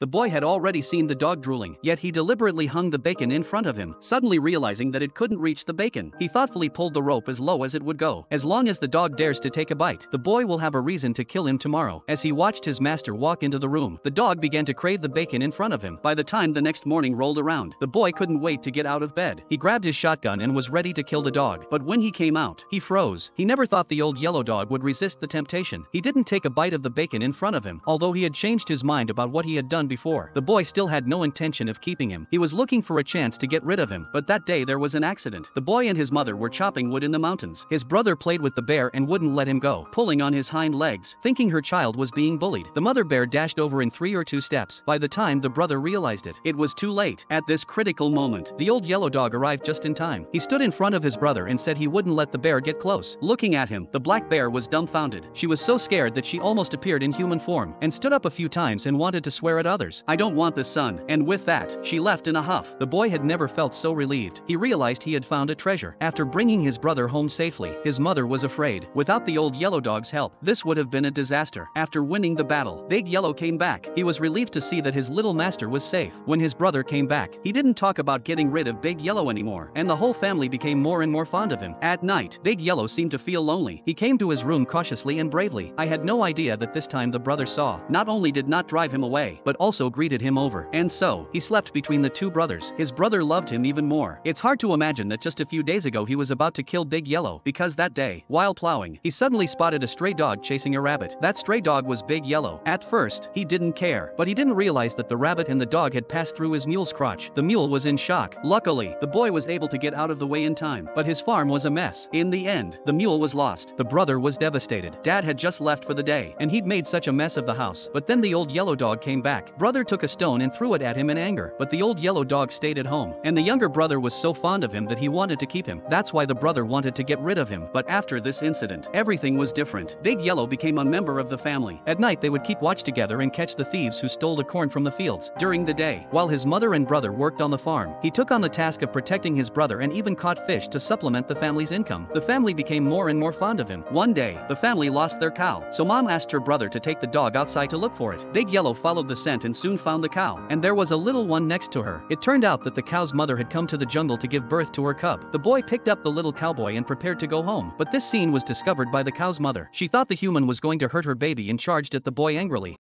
The boy had already seen the dog drooling, yet he deliberately hung the bacon in front of him, suddenly realizing that it couldn't reach the bacon. He thoughtfully pulled the rope as low as it would go. As long as the dog dares to take a bite, the boy will have a reason to kill him tomorrow. As he watched his master walk into the room, the dog began to crave the bacon in front of him. By the time the next morning rolled around, the boy couldn't wait to get out of bed. He grabbed his shotgun and was ready to kill the dog, but when he came out, he froze. He never thought the old yellow dog would resist the temptation. He didn't take a bite of the bacon in front of him, although he had changed his mind about what he had done before. The boy still had no intention of keeping him. He was looking for a chance to get rid of him, but that day there was an accident. The boy and his mother were chopping wood in the mountains. His brother played with the bear and wouldn't let him go, pulling on his hind legs, thinking her child was being bullied. The mother bear dashed over in 3 or 2 steps. By the time the brother realized it, it was too late. At this critical moment, the old yellow dog arrived just in time. He stood in front of his brother and said he wouldn't let the bear get close. Looking at him, the black bear was dumbfounded. She was so scared that she almost appeared in human form and stood up a few times and wanted to swear at others. "I don't want this son," and with that, she left in a huff. The boy had never felt so relieved. He realized he had found a treasure. After bringing his brother home safely, his mother was afraid. Without the old yellow dog's help, this would have been a disaster. After winning the battle, Big Yellow came back. He was relieved to see that his little master was safe. When his brother came back, he didn't talk about getting rid of Big Yellow anymore, and the whole family became more and more fond of him. At night, Big Yellow seemed to feel lonely. He came to his room cautiously and bravely. I had no idea that this time the brother saw. Not only did not drive him away, but also greeted him over. And so, he slept between the 2 brothers. His brother loved him even more. It's hard to imagine that just a few days ago he was about to kill Big Yellow, because that day, while plowing, he suddenly spotted a stray dog chasing a rabbit. That stray dog was Big Yellow. At first, he didn't care, but he didn't realize that the rabbit and the dog had passed through his mule's crotch. The mule was in shock. Luckily, the boy was able to get out of the way in time, but his farm was a mess. In the end, the mule was lost. The brother was devastated. Dad had just left for the day, and he'd made such a mess of the house. But then the old yellow dog came back. Brother took a stone and threw it at him in anger, but the old yellow dog stayed at home, and the younger brother was so fond of him that he wanted to keep him. That's why the brother wanted to get rid of him. But after this incident, everything was different. Big Yellow became a member of the family. At night they would keep watch together and catch the thieves who stole the corn from the fields. During the day, while his mother and brother worked on the farm, he took on the task of protecting his brother and even caught fish to supplement the family's income. The family became more and more fond of him. One day, the family lost their cow, so Mom asked her brother to take the dog outside to look for it. Big Yellow followed the scent and soon found the cow, and there was a little one next to her. It turned out that the cow's mother had come to the jungle to give birth to her cub. The boy picked up the little cowboy and prepared to go home, but this scene was discovered by the cow's mother. She thought the human was going to hurt her baby and charged at the boy angrily.